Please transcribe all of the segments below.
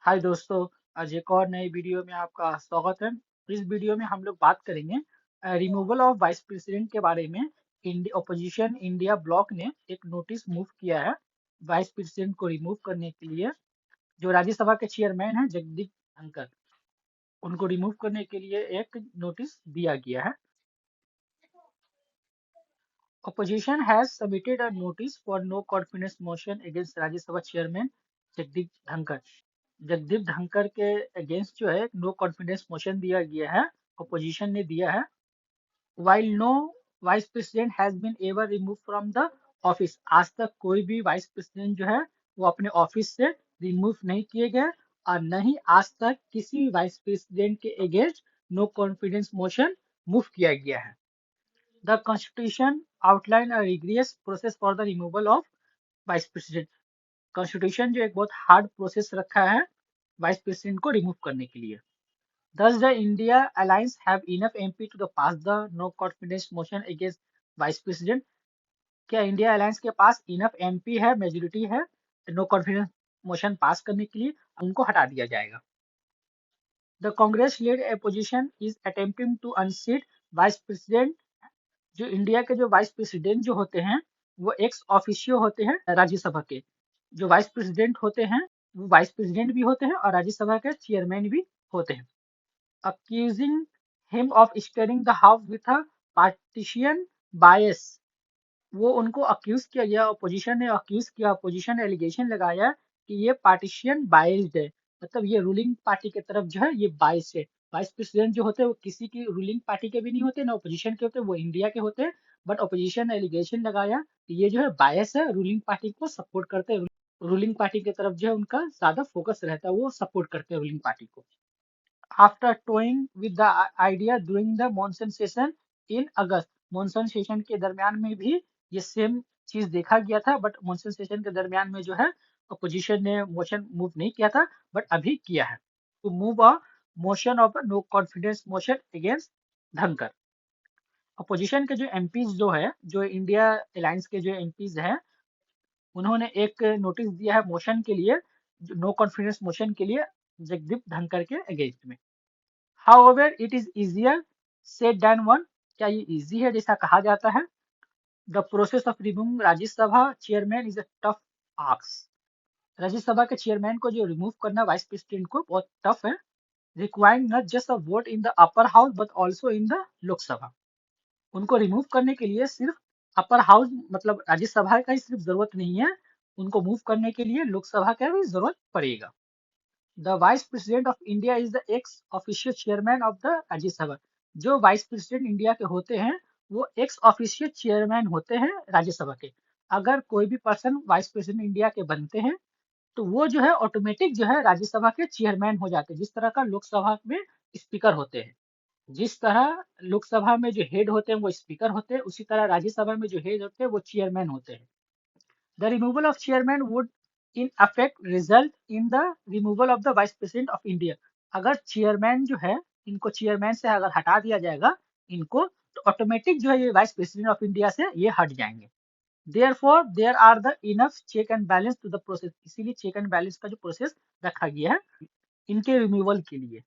हाय दोस्तों। आज एक और नई वीडियो में आपका स्वागत है। इस वीडियो में हम लोग बात करेंगे रिमूवल ऑफ वाइस प्रेसिडेंट के बारे में। ओपोजिशन इंडिया ब्लॉक ने एक नोटिस मूव किया है वाइस प्रेसिडेंट को रिमूव करने के लिए। जो राज्यसभा के चेयरमैन हैं जगदीप धनखड़, उनको रिमूव करने के लिए एक नोटिस दिया गया है। Opposition has submitted a notice for no confidence motion against Rajya Sabha chairman Jagdeep Dhankhar. Jagdeep Dhankhar के अगेंस्ट जो है नो कॉन्फिडेंस मोशन दिया गया है, अपोजिशन ने दिया है। While no vice president has been ever remove from the office, आज तक कोई भी वाइस प्रेसिडेंट जो है वो अपने ऑफिस से रिमूव नहीं किए गए और न ही आज तक किसी भी वाइस प्रेसिडेंट के against no confidence motion move किया गया है। The Constitution outline a rigorous process for the removal of Vice President. Constitution जो एक बहुत हार्ड प्रोसेस रखा है वाइस प्रेसिडेंट को रिमूव करने के लिए। Thus the India Alliance have enough MP to pass the no confidence motion against Vice President. क्या इंडिया अलायंस के पास इनफ MP है, मेजोरिटी है नो कॉन्फिडेंस मोशन पास करने के लिए? उनको हटा दिया जाएगा। The Congress led opposition is attempting to unseat Vice President। जो इंडिया के जो वाइस प्रेसिडेंट जो होते हैं वो एक्स ऑफिशियो होते हैं राज्यसभा के। जो वाइस प्रेसिडेंट होते हैं वो वाइस प्रेसिडेंट भी होते हैं और राज्यसभा के चेयरमैन भी होते हैं। Accusing him of steering the house with a partisan bias, वो उनको अक्यूज किया गया, अपोजिशन ने अक्यूज किया, अपोजिशन ने एलिगेशन लगाया कि ये पार्टीशियन बायस्ड है, मतलब ये रूलिंग पार्टी की तरफ जो है ये बायस है। वाइस प्रेसिडेंट जो होते हैं वो किसी की रूलिंग पार्टी के भी नहीं होते, ना अपोजिशन के होते, वो इंडिया के होते हैं। बट अपोजिशन ने एलिगेशन लगाया कि ये जो है बायस है, रूलिंग पार्टी को सपोर्ट करते हैं, रूलिंग पार्टी की तरफ जो है उनका ज्यादा फोकस रहता है, वो सपोर्ट करते हैं रूलिंग पार्टी को। After towing with the idea during the monsoon session in August, monsoon session के दरमियान में भी ये सेम चीज देखा गया था, बट मॉनसून सेशन के दरमियान में जो है अपोजिशन ने मोशन मूव नहीं किया था, बट अभी किया है to move a motion of no confidence motion against Dhankhar. Opposition के जो एमपीज जो है, जो इंडिया अलायंस के जो एमपीज हैं, उन्होंने एक नोटिस दिया है मोशन के लिए, नो कॉन्फिडेंस मोशन के लिए जगदीप धनखड़ के अगेंस्ट में। However, it is easier said than done। क्या ये इजी है जैसा कहा जाता है? The process of removing Rajya Sabha chairman is a tough ask। Rajya Sabha के चेयरमैन को जो रिमूव करना वाइस प्रेसिडेंट को बहुत टफ है। Requiring not just a vote in the upper house but also in the Lok Sabha. उनको रिमूव करने के लिए सिर्फ अपर हाउस मतलब राज्यसभा का ही सिर्फ जरूरत नहीं है, उनको मूव करने के लिए लोकसभा का भी जरूरत पड़ेगा। The Vice President of India is the ex officio chairman of the Rajya Sabha. जो वाइस प्रेसिडेंट इंडिया के होते हैं वो एक्स ऑफिशियो चेयरमैन होते हैं राज्यसभा के। अगर कोई भी पर्सन वाइस प्रेसिडेंट इंडिया के बनते हैं तो वो जो है ऑटोमेटिक जो है राज्यसभा के चेयरमैन हो जाते हैं। जिस तरह का लोकसभा में स्पीकर होते हैं, जिस तरह लोकसभा में जो हेड होते हैं वो स्पीकर होते हैं, उसी तरह राज्यसभा में जो हेड होते हैं वो चेयरमैन होते हैं। The removal of chairman would in effect result in the removal of the vice president of India। अगर चेयरमैन जो है, इनको चेयरमैन से अगर हटा दिया जाएगा इनको, तो ऑटोमेटिक जो है ये वाइस प्रेसिडेंट ऑफ इंडिया से ये हट जाएंगे। Therefore there are the enough check and balance to the process। इसीलिए चेक एंड बैलेंस का जो प्रोसेस रखा गया है इनके रिमूवल के लिए।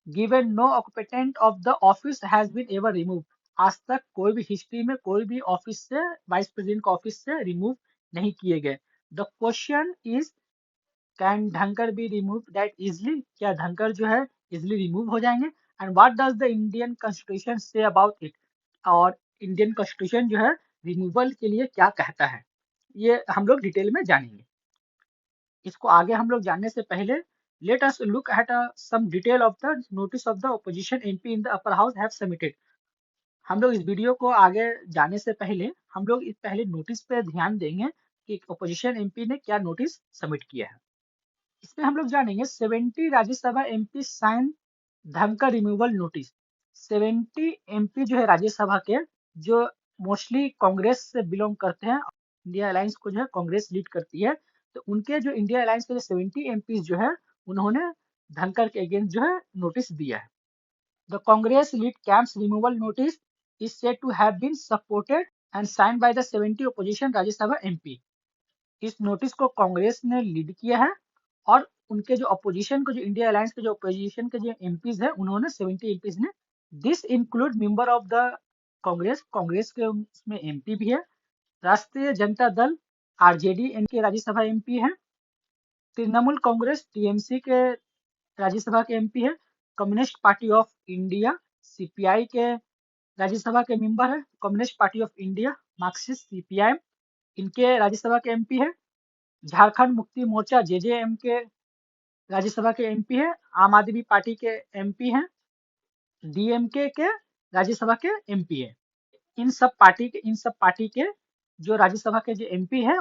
Given no occupant of the office has been ever removed। आज तक कोई भी हिस्ट्री में कोई भी ऑफिस से वाइस प्रेसिडेंट का ऑफिस से रिमूव नहीं किए गए। The question is can Dhankhar be remove that easily? क्या धनखड़ जो है इजली रिमूव हो जाएंगे? And what does the Indian constitution say about it? और इंडियन कॉन्स्टिट्यूशन जो है रिमूवल के लिए क्या कहता है, ये हम लोग डिटेल में जानेंगे। इसको आगे हम लोग जानने से पहले let us look at some detail of the notice of the opposition MP in the upper house have submitted। हम लोग इस वीडियो को आगे जाने से पहले हम लोग इस पहले नोटिस पे ध्यान देंगे कि अपोजिशन एमपी ने क्या नोटिस सबमिट किया है। इसमें हम लोग जानेंगे 70 Rajya Sabha MP sign Dhankhar removal notice. 70 MP जो है राज्यसभा के, जो मोस्टली कांग्रेस से बिलोंग करते हैं, इंडिया अलायंस को जो है कांग्रेस लीड करती है, तो उनके जो इंडिया अलायंस के 70 एमपी जो है उन्होंने धनखड़ के अगेंस्ट जो है नोटिस दिया है। The Congress lead camps removal notice is said to have been supported and signed by the 70 opposition Rajya Sabha MP. इस नोटिस को कांग्रेस ने लीड किया है और उनके जो अपोजिशन को जो इंडिया अलायंस के जो अपोजिशन के जो एमपीज है उन्होंने 70 एमपीज ने, this include member of the Congress, Congress के उसमें एमपी भी है, राष्ट्रीय जनता दल आरजेडी इनके राज्यसभा एमपी है, तृणमूल कांग्रेस टीएमसी के राज्यसभा के एमपी है, communist party of India CPI के राज्यसभा के मेंबर है, communist party of India Marxist CPI इनके राज्यसभा के एमपी है, झारखंड मुक्ति मोर्चा जेजेएम के राज्यसभा के एमपी है, आम आदमी पार्टी के एमपी हैं, डीएमके के राज्यसभा के एमपी है। इन सब पार्टी के जो राज्यसभा के जो एमपी है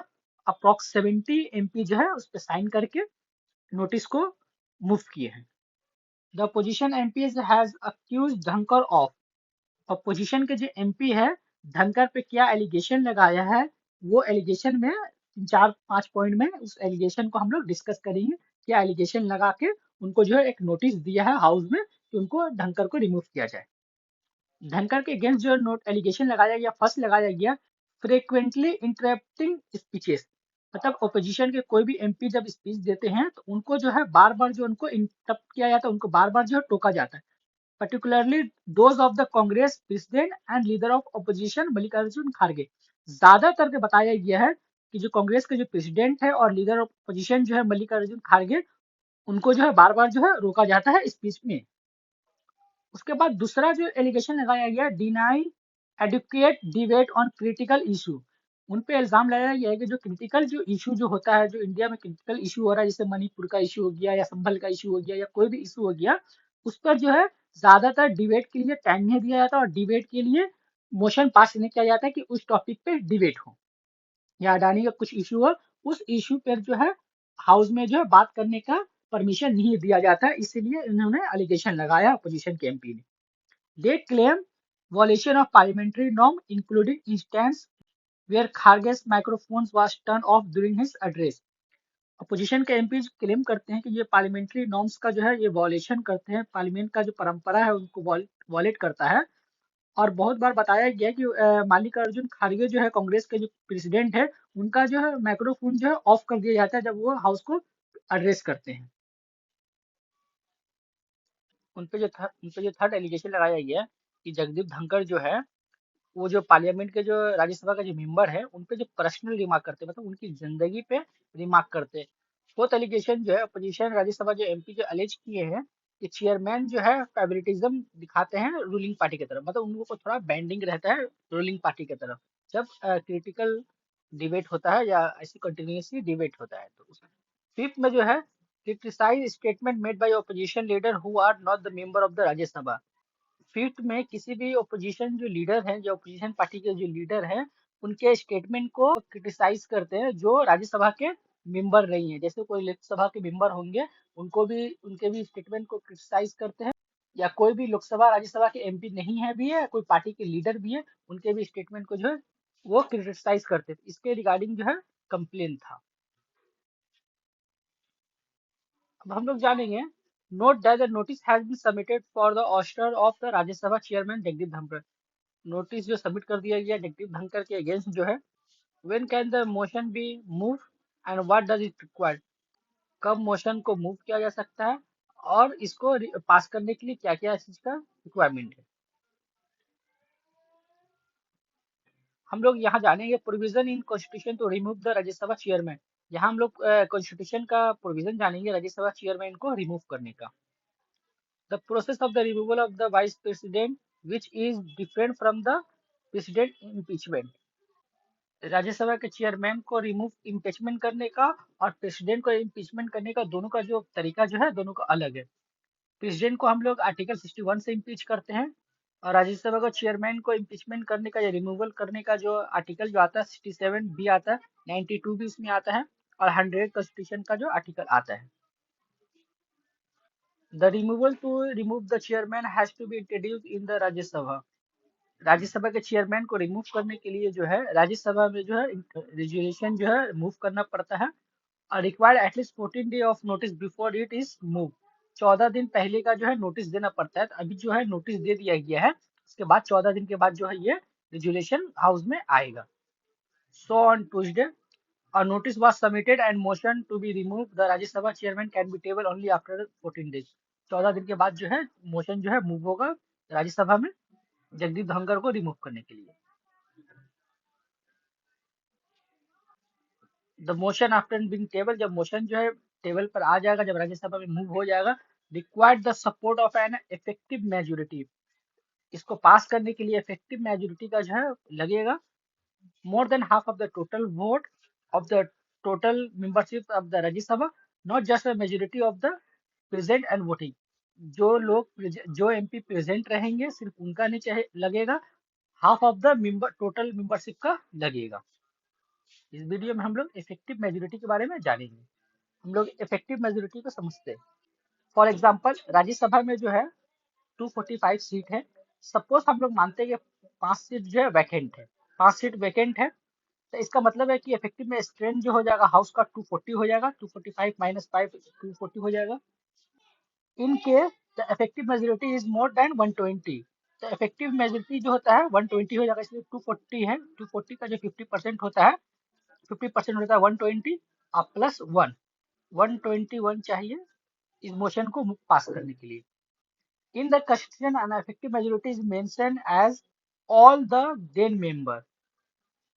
अप्रोक्स 70 एमपी जो है उस पर साइन करके नोटिस को मूव किए हैं। The opposition MPs has accuse Dhankhar of, opposition के जो एमपी है धनखड़ पे क्या एलिगेशन लगाया है, वो एलिगेशन में 4-5 पॉइंट में उस एलिगेशन को हम लोग डिस्कस करेंगे। क्या एलिगेशन लगा के उनको जो है एक नोटिस दिया है हाउस में कि उनको धनखड़ को रिमूव किया जाए। धनखड़ के अगेंस्ट जो नोट एलिगेशन लगाया गया, फर्स्ट लगाया गया फ्रिक्वेंटली इंटरप्टिंग स्पीचेस, मतलब ओपोजिशन के कोई भी एमपी जब स्पीच देते हैं तो उनको जो है बार बार जो उनको इंटरप्ट किया जाता है, उनको बार बार जो है टोका जाता है, particularly those of the Congress president and leader of opposition Mallikarjun खड़गे। ज्यादातर के बताया गया है कि जो कांग्रेस के जो प्रेसिडेंट है और लीडर ऑफ ऑपोजिशन जो है मल्लिकार्जुन खड़गे, उनको जो है बार बार जो है रोका जाता है स्पीच में। उसके बाद दूसरा जो एलिगेशन लगाया गया deny adequate debate on critical issue, उन पे इल्जाम लगाया गया है कि जो क्रिटिकल जो इशू जो होता है, जो इंडिया में क्रिटिकल इशू हो रहा है, जैसे मणिपुर का इशू हो गया या संभल का इशू हो गया या कोई भी इशू हो गया, उस पर जो है ज्यादातर डिबेट के लिए टाइम नहीं दिया जाता और डिबेट के लिए मोशन पास नहीं किया जाता है कि उस टॉपिक पे डिबेट हो या अडानी का कुछ इशू हो, उस इशू पर जो है हाउस में जो है बात करने का परमिशन नहीं दिया जाता है, इसीलिए इन्होंने एलिगेशन लगाया अपोजिशन के एमपी ने। They claim violation of parliamentary norm including instance where Kharge's microphone was turned off during his address। Opposition के एमपी क्लेम करते हैं कि ये पार्लियामेंट्री नॉर्म्स का जो है ये वॉलेशन करते हैं, पार्लियामेंट का जो परंपरा है उनको वॉलेट करता है। और बहुत बार बताया गया कि मल्लिकार्जुन खड़गे जो है कांग्रेस के जो प्रेसिडेंट है, उनका जो है माइक्रोफोन जो है ऑफ कर दिया जाता है जब वो हाउस को एड्रेस करते हैं। उन पे जो थर्ड एलिगेशन लगाया गया कि जगदीप धनखड़ जो है वो जो पार्लियामेंट के जो राज्यसभा का जो मेंबर है उन पे जो पर्सनल रिमार्क करते हैं, मतलब उनकी जिंदगी पे रिमार्क करते हैं। फोर्थ एलिगेशन जो है अपोजिशन राज्यसभा जो एमपी जो अलेज किए हैं कि चेयरमैन जो है फेवरेटिज्म दिखाते हैं रूलिंग पार्टी की तरफ, मतलब उनको थोड़ा बैंडिंग रहता है रूलिंग पार्टी की तरफ जब क्रिटिकल डिबेट होता है या ऐसी कंटिन्यूसली डिबेट होता है तो। फिफ्थ में जो है criticise statement made by opposition leader who are not the member of the Rajya Sabha. Fifth में किसी भी ओपोजिशन जो लीडर हैं, जो ओपोजिशन पार्टी के जो लीडर हैं, उनके स्टेटमेंट को क्रिटिसाइज करते हैं जो राज्यसभा के मेंबर नहीं है। जैसे कोई लोकसभा के मेंबर होंगे, उनको भी उनके भी स्टेटमेंट को क्रिटिसाइज करते हैं, या कोई भी लोकसभा राज्यसभा के एमपी नहीं है भी है, कोई पार्टी के लीडर भी है, उनके भी स्टेटमेंट को जो है वो क्रिटिसाइज करते थे। इसके रिगार्डिंग जो है कंप्लेन था। अब हम लोग जानेंगे note that the notice has been submitted for the oyster of the Rajya Sabha chairman Jagdeep Dhankhar. Notice जो सबमिट कर दिया गया जगदीप धनखड़ के अगेंस्ट जो है, when can the motion B move and what does it require, कब मोशन को मूव किया जा सकता है और इसको पास करने के लिए क्या क्या चीज का रिक्वायरमेंट है। हम लोग यहाँ जानेंगे provision in constitution to remove the Rajya Sabha chairman. यहाँ हम लोग कॉन्स्टिट्यूशन का प्रोविजन जानेंगे राज्यसभा चेयरमैन को रिमूव करने का। The process of the removal of the vice president which is different from the president impeachment. Rajya Sabha के चेयरमैन को रिमूव इम्पीचमेंट करने का और प्रेसिडेंट को इम्पीचमेंट करने का दोनों का जो तरीका जो है दोनों का अलग है। प्रेसिडेंट को हम लोग आर्टिकल 61 से इम्पीच करते हैं और राज्यसभा को चेयरमैन को इम्पीचमेंट करने का या रिमूवल करने का जो आर्टिकल जो आता है 67 भी आता है, 92 भी इसमें आता है और 100 कॉन्स्टिट्यूशन का जो आर्टिकल आता है। The removal to remove the chairman has to be introduce in the Rajya Sabha. Rajya Sabha के चेयरमैन को रिमूव करने के लिए जो है राज्यसभा में जो है रेजोल्यूशन जो है मूव करना पड़ता है और required at least 14 day of notice before it is move. 14 दिन पहले का जो है नोटिस देना पड़ता है। तो अभी जो है नोटिस दे दिया गया है, उसके बाद 14 दिन के बाद जो है ये रेजोल्यूशन हाउस में आएगा। So on Tuesday A notice was submitted and motion to be removed. The Rajya Sabha chairman can be tabled only after 14 days. 14 दिन के बाद जो है मोशन जो है मूव होगा राज्यसभा में जगदीप धनखड़ को रिमूव करने के लिए. The motion after being table, जब मोशन जो है टेबल पर आ जाएगा, जब राज्यसभा में मूव हो जाएगा, required the support of N effective majority. इसको पास करने के लिए इफेक्टिव मेजोरिटी का जो है लगेगा more than half of the total vote of the total membership of the Rajya Sabha, not just a majority of the present and voting. जो MP present रहेंगे सिर्फ उनका नहीं चाहे लगेगा, half of the member total membership का लगेगा. इस वीडियो में हम लोग इफेक्टिव मेजोरिटी के बारे में जानेंगे. हम लोग इफेक्टिव मेजोरिटी को समझते हैं. फॉर एग्जांपल राज्यसभा में जो है 245 सीट है. सपोज हम लोग मानते हैं कि 5 सीट जो है वैकेंट है, 5 सीट वैकेंट है, तो इसका मतलब है कि इफेक्टिव में स्ट्रेंथ जो हो जाएगा हाउस का 240 हो जाएगा. 245 माइनस 5 240 हो जाएगा. In case the effective majority is more than 120, तो इफेक्टिव मेजोरिटी जो होता है 120 हो जाएगा. इसलिए 240 है, 240 का जो 50% होता है, 50% होता है 120 और प्लस 1, 121 चाहिए इस मोशन को पास करने के लिए. In the constitution an effective majority is mention as all the then member.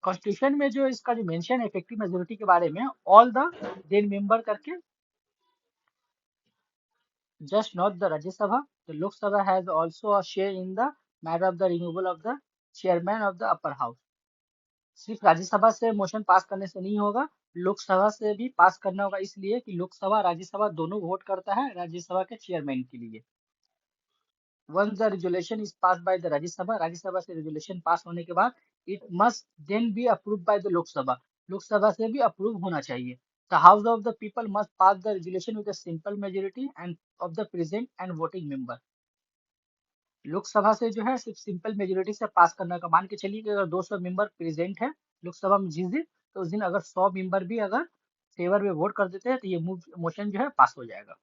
Constitution में जो इसका जो मेंशन है इफेक्टिव मेजोरिटी के बारे में, ऑल द देन मेंबर करके, just not the Rajya Sabha. The Lok Sabha has also a share in the matter of the removal of the chairman of the upper house. सिर्फ राज्यसभा से motion pass करने से नहीं होगा, लोकसभा से भी पास करना होगा, इसलिए कि लोकसभा राज्यसभा दोनों वोट करता है राज्यसभा के चेयरमैन के लिए. Once the resolution is passed by the Rajya Sabha से रेजोल्यूशन पास होने के बाद it must then be approved by the Lok Sabha. Lok Sabha से भी अप्रूव होना चाहिए. The House of the People must pass the resolution with a simple majority and of the present and voting member. Lok Sabha से जो है सिर्फ सिंपल मेजोरिटी से पास करने का. मान के चलिए कि अगर 200 मेंबर प्रेजेंट है लोकसभा में जिस दिन, तो उस दिन अगर 100 मेंबर भी अगर फेवर में वोट कर देते हैं तो ये मोशन जो है पास हो जाएगा.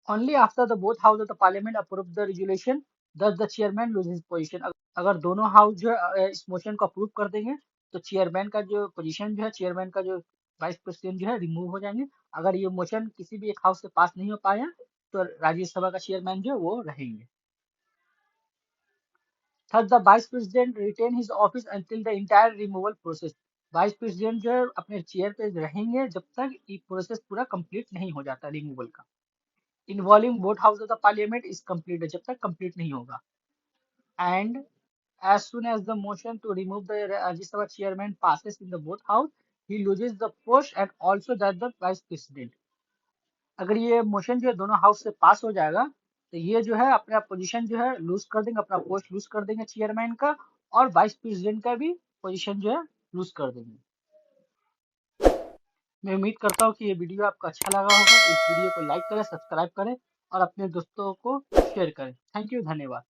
Only after the both house of the parliament approve the resolution does the chairman lose his position. अगर दोनों हाउस जो है इस मोशन को अप्रूव कर देंगे तो चेयरमैन का जो पोजीशन जो है, चेयरमैन का जो वाइस प्रेसिडेंट जो है रिमूव हो जाएंगे. अगर ये मोशन किसी भी एक हाउस से पास नहीं हो पाया तो राज्यसभा का चेयरमैन जो है वो रहेंगे. Third, the vice president retain his office until the entire removal process. Vice president जो है अपने चेयर पे रहेंगे जब तक ये प्रोसेस पूरा कंप्लीट नहीं हो जाता रिमूवल का. Involving both house of the parliament is complete, जब तक कंप्लीट नहीं होगा. And as soon as the motion to remove the Rajya Sabha chairman passes in the both house, he loses the post and also that the vice president. अगर ये motion जो है दोनों house से पास हो जाएगा तो ये जो है अपना पोजीशन जो है लूज कर देंगे, अपना पोस्ट लूज कर देंगे चेयरमैन का, और वाइस प्रेसिडेंट का भी पोजीशन जो है लूज कर देंगे. मैं उम्मीद करता हूँ कि ये वीडियो आपको अच्छा लगा होगा. इस वीडियो को लाइक करें, सब्सक्राइब करें और अपने दोस्तों को शेयर करें. थैंक यू, धन्यवाद.